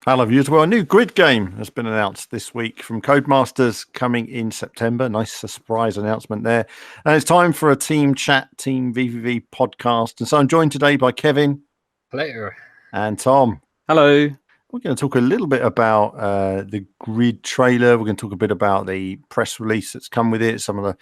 Hello, viewers. Well, a new grid game has been announced this week from Codemasters coming in September. Nice surprise announcement there. And it's time for a Team Chat, Team VVV podcast. And so I'm joined today by Kevin. Hello. And Tom. Hello. We're going to talk a little bit about the grid trailer. We're going to talk a bit about the press release that's come with it, some of the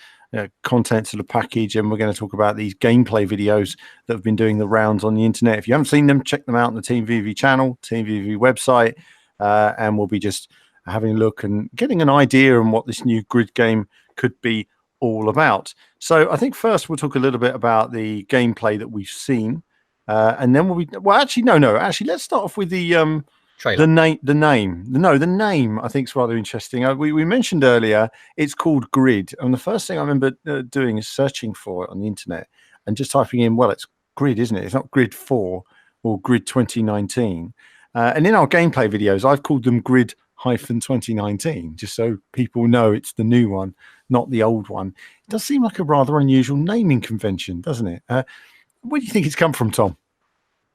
contents of the package, and we're going to talk about these gameplay videos that have been doing the rounds on the internet. If you haven't seen them, check them out on the Team VV channel, Team VV website, and we'll be just having a look and getting an idea on what this new grid game could be all about. So I think first we'll talk a little bit about the gameplay that we've seen, and then actually let's start off with the trailer. The name I think is rather interesting. We mentioned earlier it's called Grid, and the first thing I remember doing is searching for it on the internet and just typing in, well, it's Grid, isn't it? It's not Grid 4 or Grid 2019. And in our gameplay videos, I've called them Grid-2019, just so people know it's the new one, not the old one. It does seem like a rather unusual naming convention, doesn't it? Where do you think it's come from, Tom?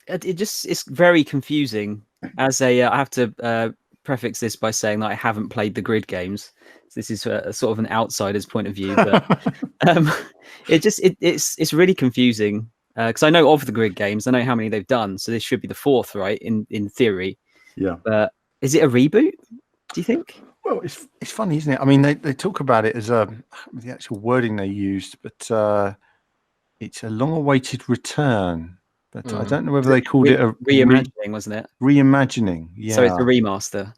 It's very confusing. I have to prefix this by saying that I haven't played the grid games. So this is a sort of an outsider's point of view, but it's really confusing because I know of the grid games. I know how many they've done, so this should be the fourth, right? In theory, yeah. But is it a reboot? Do you think? Well, it's funny, isn't it? I mean, they talk about it as the actual wording they used, but it's a long-awaited return. But I don't know whether they called it a reimagining, wasn't it? Reimagining, yeah. So it's a remaster.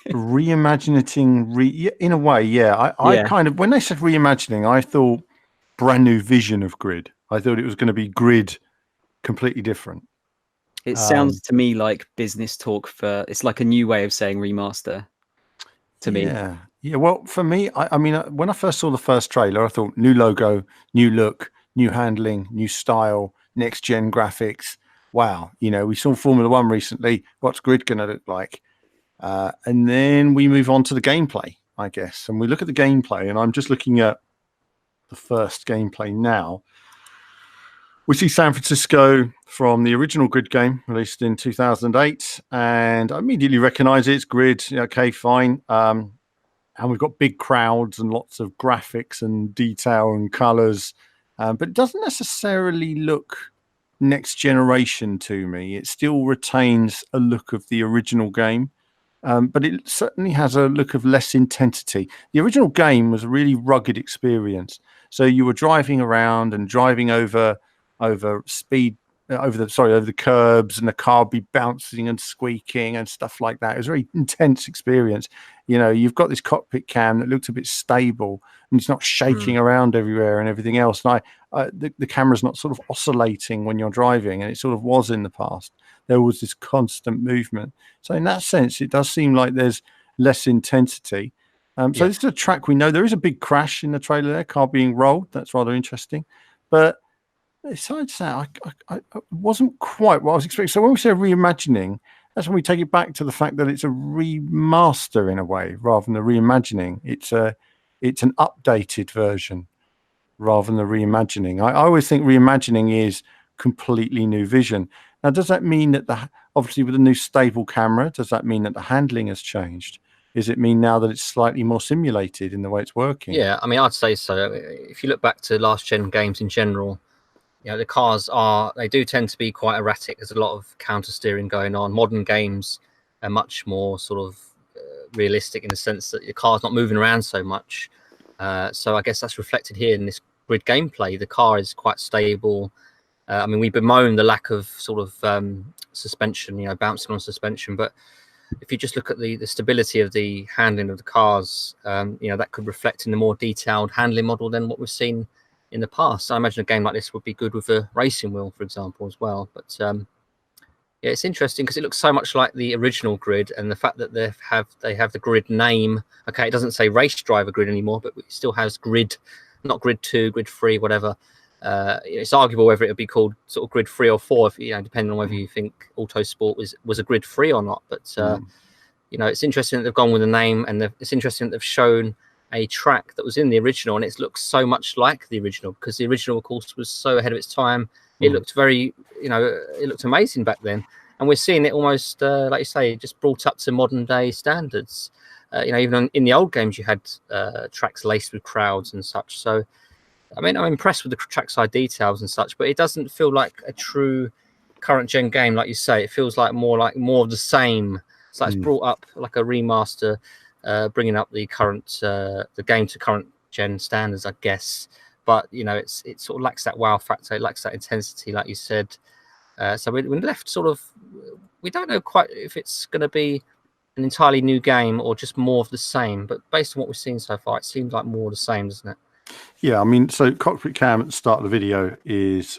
Reimagining, in a way, yeah. I kind of, when they said reimagining, I thought brand new vision of Grid. I thought it was going to be Grid completely different. It sounds to me like business talk it's like a new way of saying remaster to me. Yeah. Well, for me, I mean, when I first saw the first trailer, I thought new logo, new look, new handling, new style, next gen graphics. Wow, we saw Formula One recently. What's Grid going to look like? And then we move on to the gameplay, I guess. And we look at the gameplay, and I'm just looking at the first gameplay now. We see San Francisco from the original Grid game released in 2008, and I immediately recognize it. It's Grid. Okay, fine. And we've got big crowds and lots of graphics and detail and colors. But it doesn't necessarily look next generation to me. It still retains a look of the original game, but it certainly has a look of less intensity. The original game was a really rugged experience. So you were driving around and driving over the curbs, and the car would be bouncing and squeaking and stuff like that. It was a very intense experience. You've got this cockpit cam that looked a bit stable and it's not shaking around everywhere and everything else. And the camera's not sort of oscillating when you're driving, and it sort of was in the past. There was this constant movement. So in that sense, it does seem like there's less intensity. So this is a track we know. There is a big crash in the trailer there, car being rolled. That's rather interesting. But besides that, I wasn't quite what I was expecting. So when we say reimagining, that's when we take it back to the fact that it's a remaster in a way, rather than a reimagining. It's an updated version rather than the reimagining. I always think reimagining is completely new vision. Now, does that mean that obviously with a new stable camera, does that mean that the handling has changed? Does it mean now that it's slightly more simulated in the way it's working? Yeah, I mean, I'd say so. If you look back to last gen games in general, the cars they do tend to be quite erratic. There's a lot of counter steering going on. Modern games are much more sort of realistic in the sense that the car's not moving around so much. So I guess that's reflected here in this Grid gameplay. The car is quite stable. I mean, we bemoan the lack of sort of suspension, bouncing on suspension. But if you just look at the stability of the handling of the cars, that could reflect in the more detailed handling model than what we've seen in the past. I imagine a game like this would be good with a racing wheel, for example, as well. But it's interesting because it looks so much like the original Grid, and the fact that they have the Grid name. Okay, it doesn't say Race Driver Grid anymore, but it still has Grid, not Grid 2, Grid 3, whatever. It's arguable whether it would be called sort of Grid 3 or 4, depending on whether you think Autosport was a Grid 3 or not. But it's interesting that they've gone with the name, and it's interesting that they've shown a track that was in the original, and it looks so much like the original, because the original, of course, was so ahead of its time. It looked very, it looked amazing back then. and we're seeing it almost like you say, just brought up to modern day standards. Even in the old games, you had tracks laced with crowds and such. So, I mean, I'm impressed with the trackside details and such, but it doesn't feel like a true current gen game, like you say. It feels like more of the same. It's like it's brought up like a remaster, bringing up the game to current gen standards, I guess. But it sort of lacks that wow factor. It lacks that intensity, like you said. So we're left sort of, we don't know quite if it's going to be an entirely new game or just more of the same. But based on what we've seen so far, it seems like more of the same, doesn't it? Yeah, I mean, so cockpit cam at the start of the video is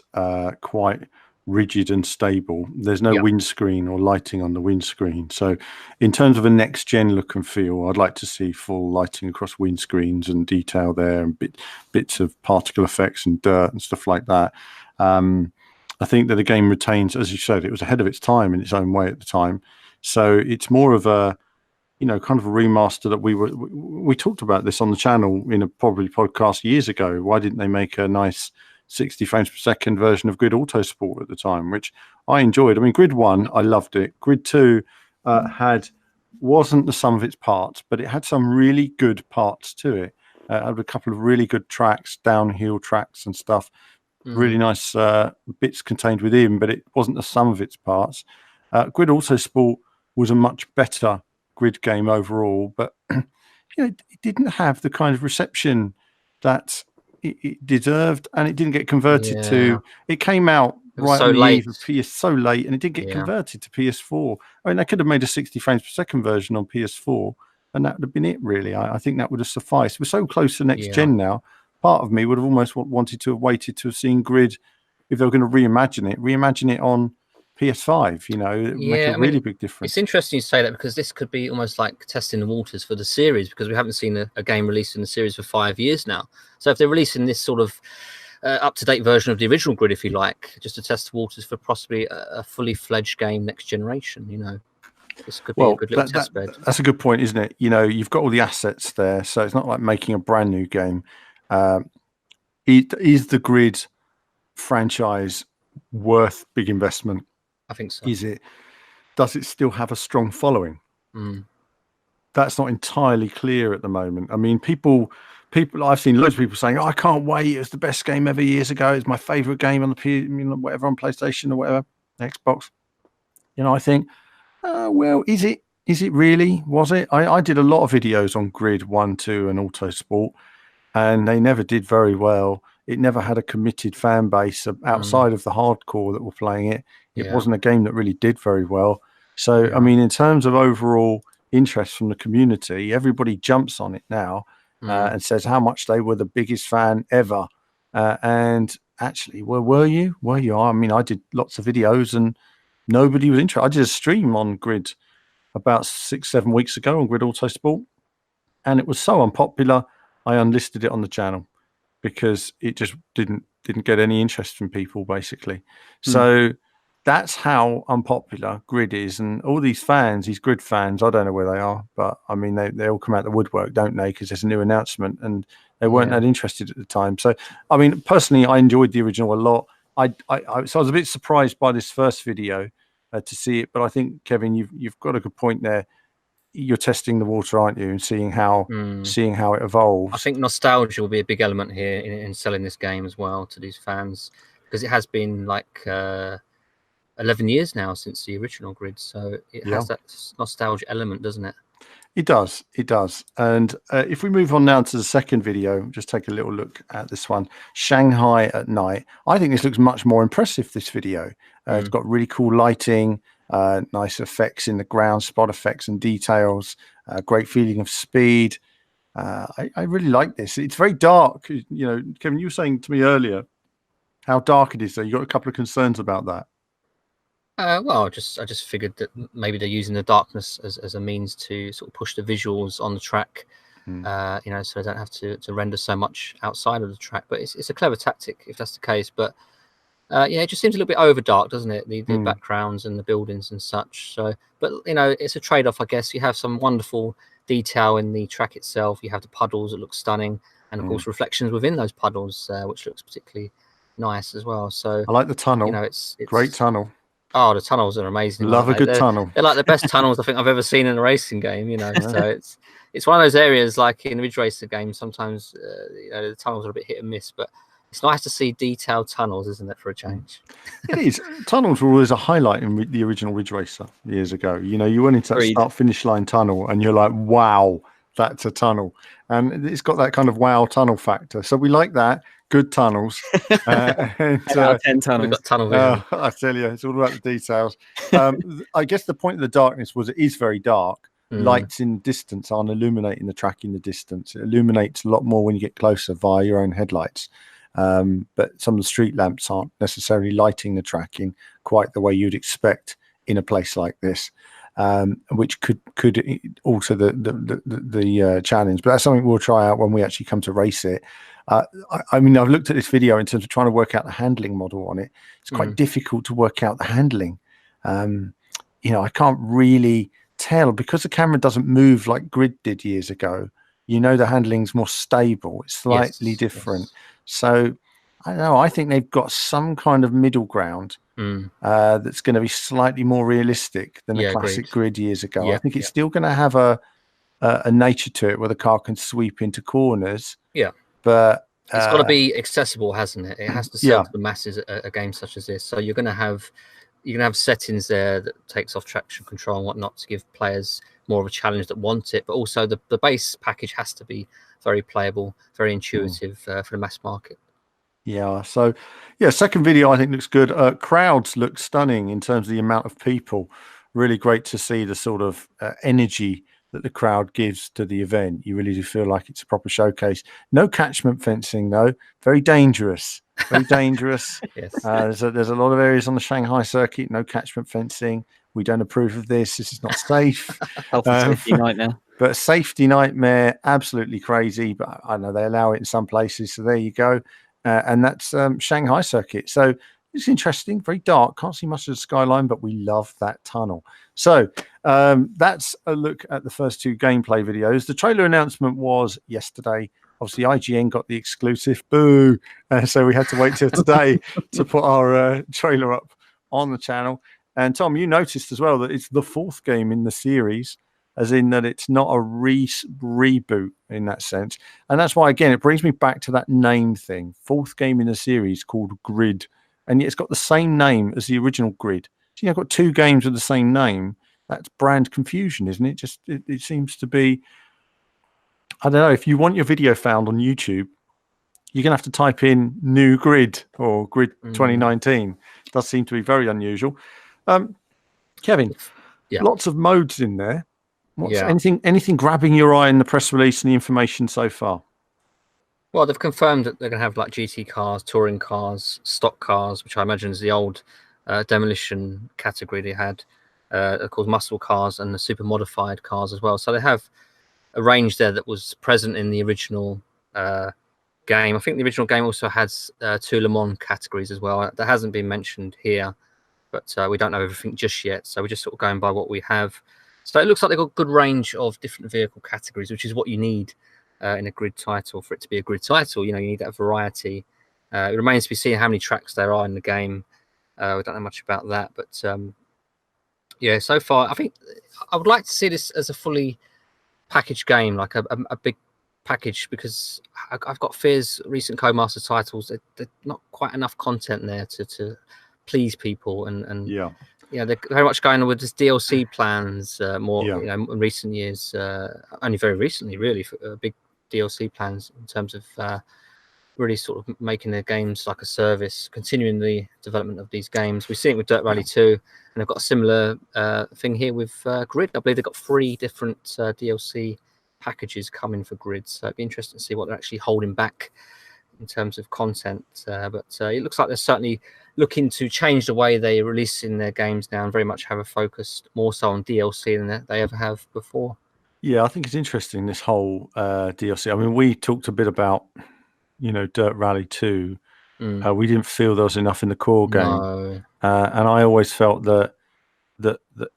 quite rigid and stable. There's no windscreen or lighting on the windscreen. So in terms of a next gen look and feel, I'd like to see full lighting across windscreens and detail there, and bits of particle effects and dirt and stuff like that. I think that the game retains, as you said, it was ahead of its time in its own way at the time. So it's more of a, kind of a remaster that we talked about this on the channel in a probably podcast years ago. Why didn't they make a nice 60 frames per second version of Grid Autosport at the time, which I enjoyed? I mean, Grid 1, I loved it. Grid 2 wasn't the sum of its parts, but it had some really good parts to it. It had a couple of really good tracks, downhill tracks and stuff. Really nice bits contained within, but it wasn't the sum of its parts. Grid Autosport was a much better grid game overall, but it didn't have the kind of reception that it deserved, and it didn't get converted to. It came out right on the eve of PS, so late, and it didn't get converted to PS4. I mean, they could have made a 60 frames per second version on PS4, and that would have been it. Really, I think that would have sufficed. We're so close to next gen now. Part of me would have almost wanted to have waited to have seen Grid, if they were going to reimagine it on PS5, make a really big difference. It's interesting you say that, because this could be almost like testing the waters for the series, because we haven't seen a game released in the series for 5 years now. So if they're releasing this sort of up-to-date version of the original Grid, if you like, just to test the waters for possibly a fully fledged game next generation, this could be a good little test bed. That's a good point, isn't it? You've got all the assets there, so it's not like making a brand new game. Is the Grid franchise worth big investment? I think so. Does it still have a strong following? That's not entirely clear at the moment. I mean, people, I've seen loads of people saying, "Oh, I can't wait. It was the best game ever years ago. It's my favorite game on the whatever, on PlayStation or whatever, Xbox." I think, well, is it really? Was it? I did a lot of videos on Grid 1, 2 and Autosport, and they never did very well. It never had a committed fan base outside of the hardcore that were playing it. It wasn't a game that really did very well. So, I mean, in terms of overall interest from the community, everybody jumps on it now and says how much they were the biggest fan ever. And actually, were you? I mean, I did lots of videos and nobody was interested. I did a stream on Grid about 6-7 weeks ago on Grid Autosport, and it was so unpopular, I unlisted it on the channel, because it just didn't get any interest from people, basically. So that's how unpopular Grid is. And all these fans, these Grid fans, I don't know where they are, but I mean, they all come out the woodwork, don't they? Because there's a new announcement, and they weren't that interested at the time. So, I mean, personally, I enjoyed the original a lot. So I was a bit surprised by this first video to see it, but I think, Kevin, you've got a good point there. You're testing the water, aren't you, and seeing how it evolves. I think nostalgia will be a big element here in selling this game as well to these fans, because it has been like 11 years now since the original Grid, so it has that nostalgia element, doesn't it? It does. And if we move on now to the second video, just take a little look at this one, Shanghai at night. I think this looks much more impressive, this video. It's got really cool lighting, nice effects in the ground, spot effects and details, great feeling of speed. I really like this. It's very dark. Kevin, you were saying to me earlier how dark it is. So you got a couple of concerns about that. Well, I just figured that maybe they're using the darkness as a means to sort of push the visuals on the track, so they don't have to render so much outside of the track. But it's a clever tactic if that's the case. But it just seems a little bit over dark, doesn't it? The backgrounds and the buildings and such. So, but it's a trade-off, I guess. You have some wonderful detail in the track itself. You have the puddles that look stunning, and of course reflections within those puddles, which looks particularly nice as well. So I like the tunnel. it's great tunnel. Oh, the tunnels are amazing. Love a aren't they? good tunnel. They're like the best tunnels I think I've ever seen in a racing game. So it's one of those areas like in Ridge Racer games. Sometimes the tunnels are a bit hit and miss, but it's nice to see detailed tunnels, isn't it, for a change? It is. Tunnels were always a highlight in the original Ridge Racer years ago. You went into that start-finish line tunnel and you're like, wow, that's a tunnel. And it's got that kind of wow tunnel factor. So we like that. Good tunnels. And, 10 tunnels. We've got tunnel vision. I tell you, it's all about the details. I guess the point of the darkness was it is very dark. Lights in distance aren't illuminating the track in the distance. It illuminates a lot more when you get closer via your own headlights. But some of the street lamps aren't necessarily lighting the track in quite the way you'd expect in a place like this, which could alter the challenge. But that's something we'll try out when we actually come to race it. I mean, I've looked at this video in terms of trying to work out the handling model on it. It's quite difficult to work out the handling. I can't really tell because the camera doesn't move like Grid did years ago. The handling's more stable. It's slightly different. Yes. So I don't know. I think they've got some kind of middle ground that's going to be slightly more realistic than the classic Grid years ago. I think it's still going to have a nature to it where the car can sweep into corners. Yeah. But it's got to be accessible, hasn't it? It has to sell to the masses a game such as this. So you're going to have settings there that takes off traction control and whatnot to give players more of a challenge that want it. But also the base package has to be very playable, very intuitive for the mass market. Yeah. So, second video I think looks good. Crowds look stunning in terms of the amount of people. Really great to see the sort of energy that the crowd gives to the event. You really do feel like it's a proper showcase. No catchment fencing though. Very dangerous. Very dangerous. Yes. There's a lot of areas on the Shanghai circuit. No catchment fencing. We don't approve of this. This is not safe. Health and safety nightmare. But safety nightmare, absolutely crazy. But I know they allow it in some places. So there you go. And that's Shanghai circuit. So it's interesting, very dark. Can't see much of the skyline, but we love that tunnel. So that's a look at the first two gameplay videos. The trailer announcement was yesterday. Obviously, IGN got the exclusive. Boo! So we had to wait till today to put our trailer up on the channel. And Tom, you noticed as well that it's the fourth game in the series, as in that it's not a reboot in that sense. And that's why, again, it brings me back to that name thing. Fourth game in the series called Grid. And yet it's got the same name as the original Grid. So I've got two games with the same name. That's brand confusion, isn't it? It seems to be, I don't know, if you want your video found on YouTube, you're going to have to type in new Grid or Grid 2019. It does seem to be very unusual. Kevin, lots of modes in there. Anything grabbing your eye in the press release and the information so far? Well, they've confirmed that they're going to have like GT cars, touring cars, stock cars, which I imagine is the old demolition category they had. Of course, muscle cars and the super modified cars as well. So they have a range there that was present in the original game. I think the original game also has two Le Mans categories as well. That hasn't been mentioned here, but we don't know everything just yet. So we're just sort of going by what we have. So it looks like they've got a good range of different vehicle categories, which is what you need in a Grid title for it to be a Grid title. You need that variety. It remains to be seen how many tracks there are in the game. We don't know much about that, but so far I think I would like to see this as a fully packaged game, like a big package, because I've got fears recent Codemaster titles, they're not quite enough content there to please people, and they're very much going with this DLC plans in recent years, only very recently really, for big DLC plans in terms of really sort of making their games like a service, continuing the development of these games. We've seen it with Dirt Rally 2, and they've got a similar thing here with Grid. I believe they've got 3 different DLC packages coming for Grid, so it'd be interesting to see what they're actually holding back in terms of content. But it looks like they're certainly looking to change the way they release in their games now and very much have a focus more so on DLC than they ever have before. Yeah, I think it's interesting, this whole DLC. I mean, we talked a bit about, Dirt Rally 2. We didn't feel there was enough in the core game. No. And I always felt that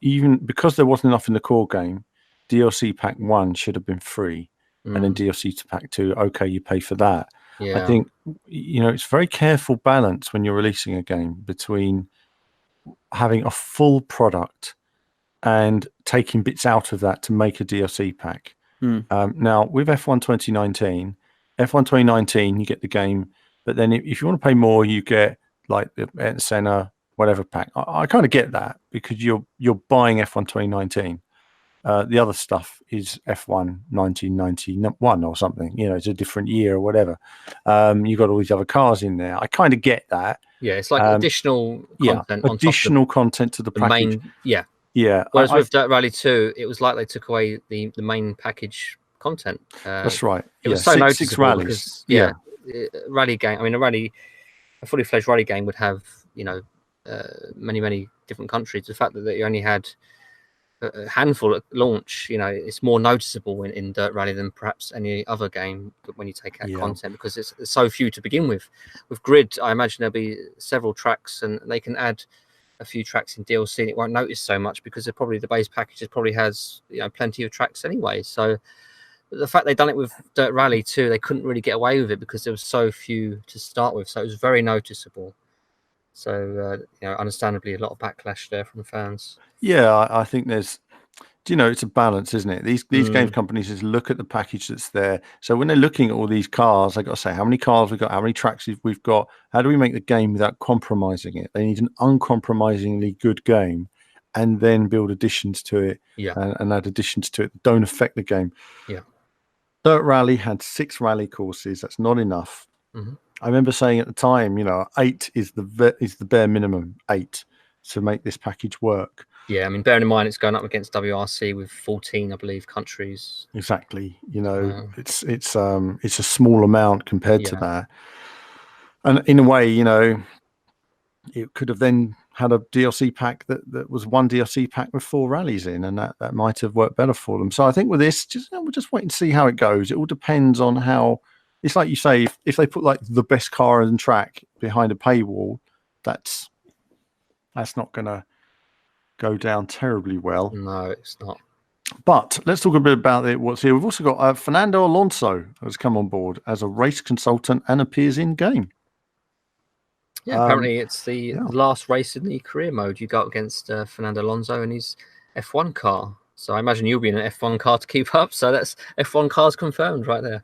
even because there wasn't enough in the core game, DLC Pack 1 should have been free. And then DLC to Pack 2, okay, you pay for that. Yeah. I think, it's very careful balance when you're releasing a game between having a full product and taking bits out of that to make a DLC pack. Now, with F1 2019, you get the game, but then if you want to pay more, you get like the Senna, whatever pack. I kind of get that because you're buying F1 2019. The other stuff is F1 1991 or something. It's a different year or whatever. You've got all these other cars in there. I kind of get that. Yeah, it's like additional content on additional top of content to the package. main. Yeah. Yeah. Whereas with Dirt Rally 2, it was like they took away the main package content. That's right. It was so noticeable six rallies. because rally game. I mean, a fully fledged rally game would have many different countries. The fact that you only had a handful at launch, it's more noticeable in Dirt Rally than perhaps any other game when you take out content, because it's so few to begin with. With Grid, I imagine there'll be several tracks, and they can add a few tracks in DLC, and it won't notice so much because the base package probably has plenty of tracks anyway. So the fact they've done it with Dirt Rally 2, they couldn't really get away with it because there was so few to start with. So it was very noticeable. So understandably, a lot of backlash there from fans. Yeah, I think there's, it's a balance, isn't it? These games companies just look at the package that's there. So when they're looking at all these cars, they got to say how many cars we've got, how many tracks we've got. How do we make the game without compromising it? They need an uncompromisingly good game, and then build additions to it, and add additions to it that don't affect the game. Yeah. Dirt Rally had 6 rally courses. That's not enough. I remember saying at the time, 8 is the bare minimum, 8 to make this package work. Yeah, I mean, bearing in mind it's going up against WRC with 14, I believe, countries. Exactly. It's a small amount compared to that. And in a way, it could have then had a DLC pack that was one DLC pack with 4 rallies in, and that might have worked better for them. So I think with this, we'll just wait and see how it goes. It all depends on how. It's like you say, if they put like the best car and track behind a paywall, that's not going to go down terribly well. No, it's not. But let's talk a bit about what's here. We've also got Fernando Alonso has come on board as a race consultant and appears in game. Yeah, apparently it's the last race in the career mode. You go up against Fernando Alonso and his F1 car. So I imagine you'll be in an F1 car to keep up. So that's F1 cars confirmed right there.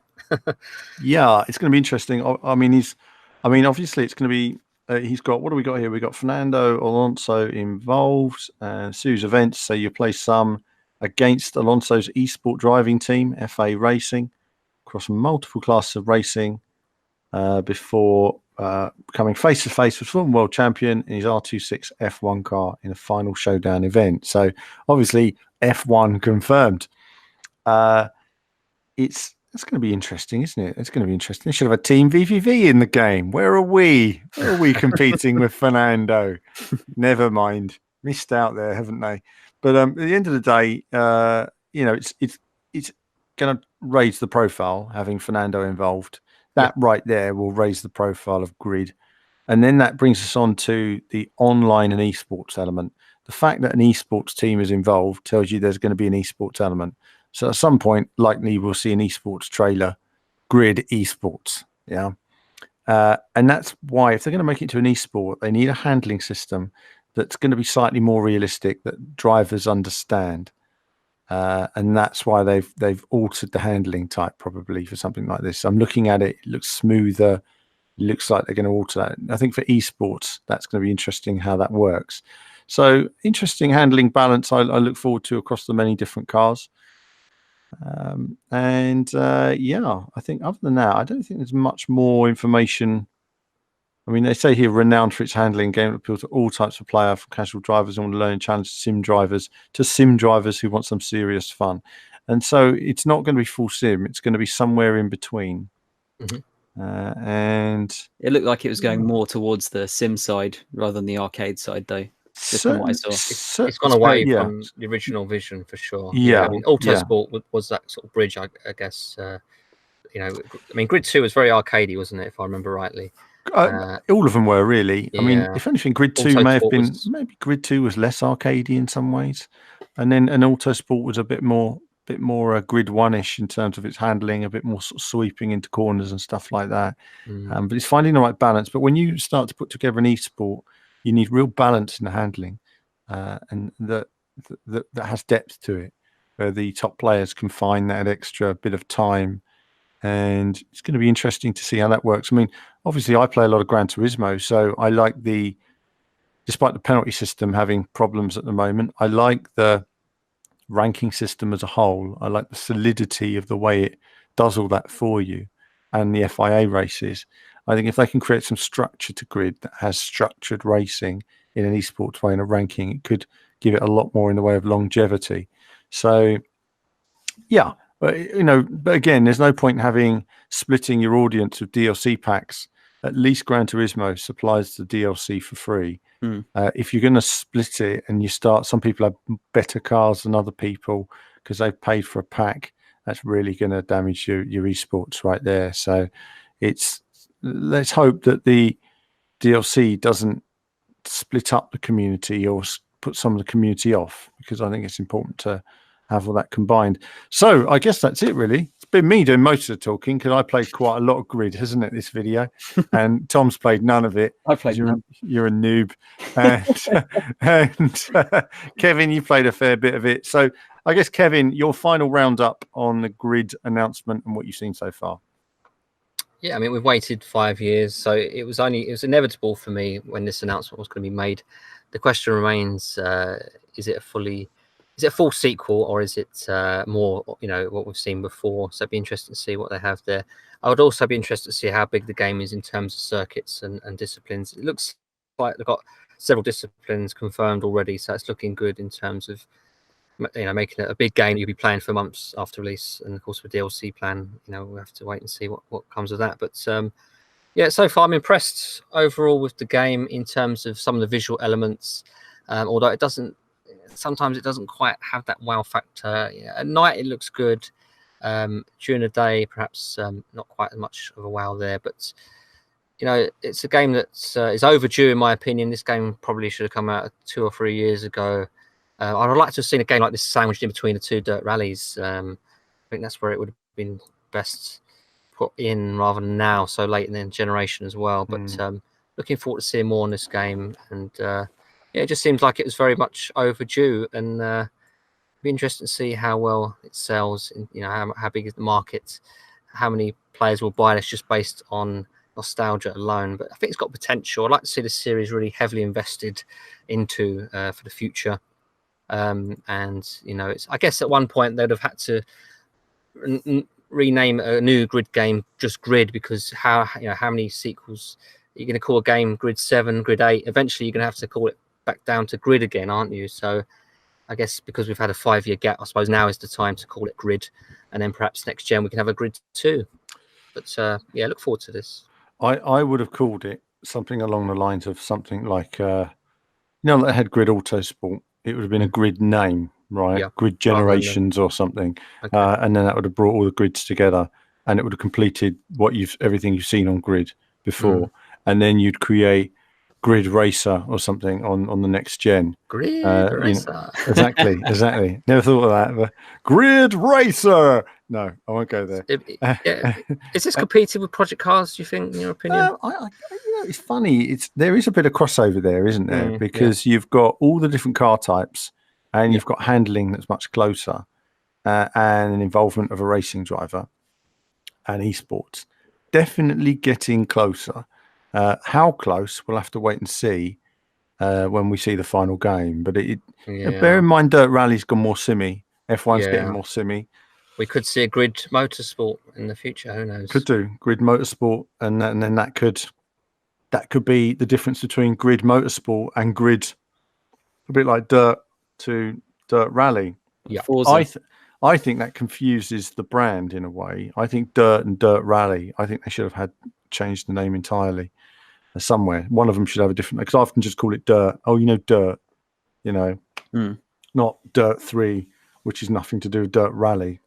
Yeah, it's going to be interesting. Obviously it's going to be. He's got, what do we got here? We got Fernando Alonso involved, series of events. So you play some against Alonso's esport driving team, FA Racing, across multiple classes of racing, before coming face to face with former world champion in his R26 F1 car in a final showdown event. So obviously F1 confirmed. It's going to be interesting, isn't it? It's going to be interesting. They should have a Team VVV in the game. Where are we? Where are we competing with Fernando? Never mind. Missed out there, haven't they? But at the end of the day, it's going to raise the profile, having Fernando involved. That right there will raise the profile of Grid. And then that brings us on to the online and esports element. The fact that an esports team is involved tells you there's going to be an esports element. So at some point, likely we'll see an esports trailer, Grid esports. Yeah. And that's why if they're going to make it to an esport, they need a handling system that's going to be slightly more realistic, that drivers understand. And that's why they've altered the handling type probably for something like this. I'm looking at it, it looks smoother. It looks like they're going to alter that. I think for esports, that's going to be interesting how that works. So interesting handling balance I look forward to across the many different cars. I think other than that, I don't think there's much more information. I mean, they say here renowned for its handling, game that appeals to all types of player, from casual drivers who want to learn and challenge sim drivers to sim drivers who want some serious fun. And so it's not going to be full sim. It's going to be somewhere in between. And it looked like it was going more towards the sim side rather than the arcade side, though. Just from what I saw, it's gone away from the original vision for sure. Yeah, I mean, Autosport was that sort of bridge, I guess. I mean, Grid 2 was very arcadey, wasn't it? If I remember rightly. All of them were really. I mean, if anything, Grid 2 may have been. Maybe Grid 2 was less arcadey in some ways, and then an Autosport was a bit more Grid 1-ish in terms of its handling, a bit more sort of sweeping into corners and stuff like that. But it's finding the right balance. But when you start to put together an esport, You need real balance in the handling, and that has depth to it, where the top players can find that extra bit of time. And it's going to be interesting to see how that works. I mean, obviously, I play a lot of Gran Turismo, so I like despite the penalty system having problems at the moment, I like the ranking system as a whole. I like the solidity of the way it does all that for you, and the FIA races. I think if they can create some structure to grid that has structured racing in an esports way and a ranking, it could give it a lot more in the way of longevity. So, yeah, but but again, there's no point in splitting your audience with DLC packs. At least Gran Turismo supplies the DLC for free. If you're going to split it and some people have better cars than other people because they've paid for a pack, that's really going to damage your esports right there. So let's hope that the DLC doesn't split up the community or put some of the community off, because I think it's important to have all that combined. So I guess that's it, really. It's been me doing most of the talking because I played quite a lot of Grid, hasn't it, this video? And Tom's played none of it. I played none. You're a noob. And Kevin, you played a fair bit of it. So I guess, Kevin, your final roundup on the Grid announcement and what you've seen so far. Yeah, I mean, we've waited 5 years, so it was inevitable for me when this announcement was going to be made. The question remains: is it a full sequel, or is it more, what we've seen before? So it'd be interesting to see what they have there. I would also be interested to see how big the game is in terms of circuits and disciplines. It looks like they've got several disciplines confirmed already, so it's looking good in terms of making it a big game you'll be playing for months after release. And of course, with DLC plan, we'll have to wait and see what comes of that. But yeah, so far I'm impressed overall with the game in terms of some of the visual elements, although sometimes it doesn't quite have that wow factor. At night it looks good. During the day, perhaps not quite as much of a wow there, but it's a game that is overdue in my opinion. This game probably should have come out 2 or 3 years ago. I'd like to have seen a game like this sandwiched in between the 2 dirt rallies. I think that's where it would have been best put in rather than now, so late in the generation as well. But looking forward to seeing more on this game. And it just seems like it was very much overdue. And it'd be interesting to see how well it sells. And, how big is the market? How many players will buy this just based on nostalgia alone? But I think it's got potential. I'd like to see this series really heavily invested into for the future. And I guess at one point they'd have had to rename a new Grid game just Grid, because how many sequels are you going to call a game? Grid 7, Grid 8. Eventually you're going to have to call it back down to Grid again, aren't you? So I guess because we've had a 5-year gap, I suppose now is the time to call it Grid, and then perhaps next gen we can have a Grid 2. But look forward to this. I would have called it something along the lines of something like that had Grid Autosport. It would have been a Grid name, right? Yeah. Grid Generations or something. Okay. And then that would have brought all the grids together, and it would have completed everything you've seen on Grid before. And then you'd create Grid Racer or something on the next gen. Grid Racer. Exactly. Never thought of that. But Grid Racer. No, I won't go there. Is this competing with Project Cars, do you think, in your opinion? It's funny. There is a bit of crossover there, isn't there? Because you've got all the different car types, and you've got handling that's much closer, and an involvement of a racing driver, and esports. Definitely getting closer. How close, we'll have to wait and see when we see the final game. But bear in mind, Dirt Rally's gone more simmy. F1's getting more simmy. We could see a Grid Motorsport in the future. Who knows? Could do Grid Motorsport, and then that could be the difference between Grid Motorsport and Grid, a bit like Dirt to Dirt Rally. Yeah, I think that confuses the brand in a way. I think Dirt and Dirt Rally, I think they should have changed the name entirely somewhere. One of them should have a different, because I often just call it Dirt. Oh, Dirt, not Dirt 3, which is nothing to do with Dirt Rally.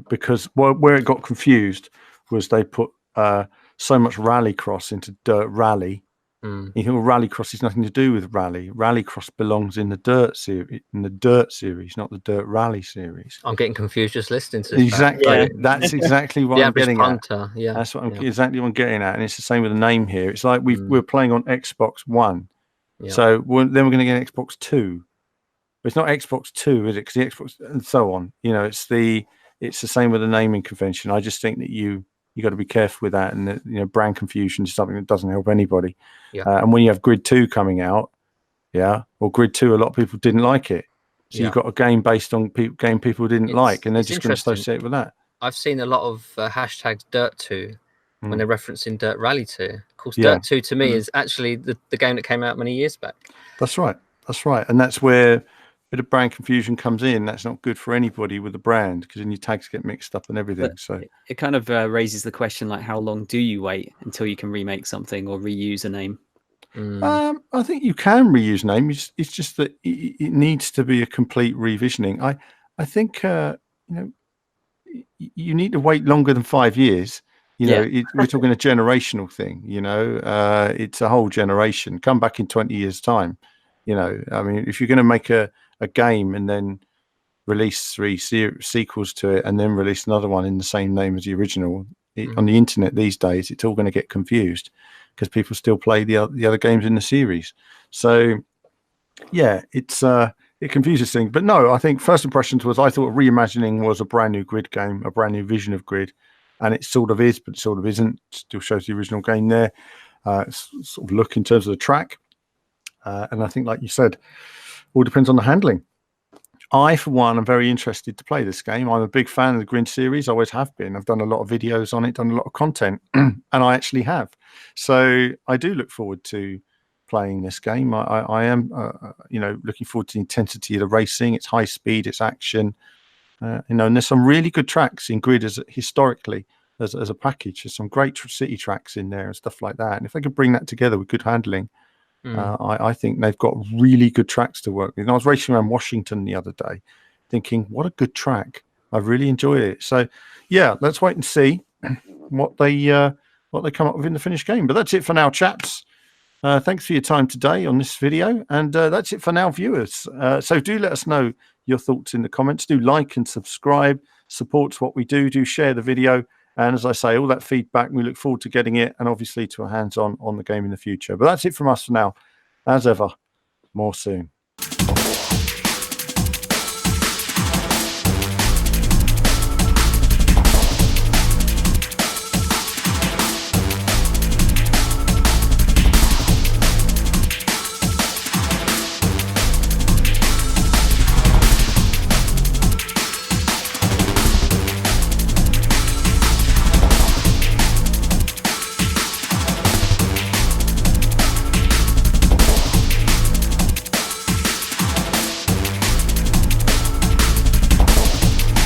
Because where it got confused was they put so much Rallycross into Dirt Rally. You think, well, Rallycross is nothing to do with Rally. Rallycross belongs in the Dirt series, not the Dirt Rally series. I'm getting confused just listening to this. Exactly. That's exactly what I'm getting punter. at. Yeah, that's exactly what I'm getting at. And it's the same with the name here. It's like we're playing on Xbox One, Yeah. So then we're going to get an Xbox 2. But it's not Xbox 2, is it? Because the Xbox and so on. It's the same with the naming convention. I just think that you got to be careful with that, and that, brand confusion is something that doesn't help anybody. Yeah. And when you have Grid 2 coming out, Grid 2, a lot of people didn't like it. So you've got a game based on game people didn't like, and they're just going to associate it with that. I've seen a lot of hashtags Dirt 2 when they're referencing Dirt Rally 2. Of course, Dirt 2 to me is actually the game that came out many years back. That's right. And that's where a bit of brand confusion comes in. That's not good for anybody with the brand, because then your tags get mixed up and everything. So it kind of raises the question, like, how long do you wait until you can remake something or reuse a name? I think you can reuse names. It's just that it needs to be a complete revisioning. I think you need to wait longer than 5 years. We're talking a generational thing. It's a whole generation. Come back in 20 years' time. I mean, if you're going to make a game and then release 3 sequels to it and then release another one in the same name as the original, on the internet these days, it's all going to get confused because people still play the other games in the series. So it confuses things. But no, I think first impressions was I thought Reimagining was a brand new Grid game, a brand new vision of Grid, and it sort of is, but it sort of isn't. It still shows the original game there. Sort of look in terms of the track, and I think, like you said, all depends on the handling. I, for one, am very interested to play this game. I'm a big fan of the Grid series. I always have been. I've done a lot of videos on it, done a lot of content, and I actually have. So I do look forward to playing this game. I am, looking forward to the intensity of the racing. It's high speed, it's action, and there's some really good tracks in Grid historically as a package. There's some great city tracks in there and stuff like that. And if they could bring that together with good handling, I think they've got really good tracks to work with. And I was racing around Washington the other day thinking, what a good track. I really enjoy it. So, let's wait and see what they come up with in the finished game. But that's it for now, chaps. Thanks for your time today on this video. And that's it for now, viewers. So do let us know your thoughts in the comments. Do like and subscribe. Supports what we do. Do share the video. And as I say, all that feedback, we look forward to getting it and obviously to a hands-on on the game in the future. But that's it from us for now. As ever, more soon.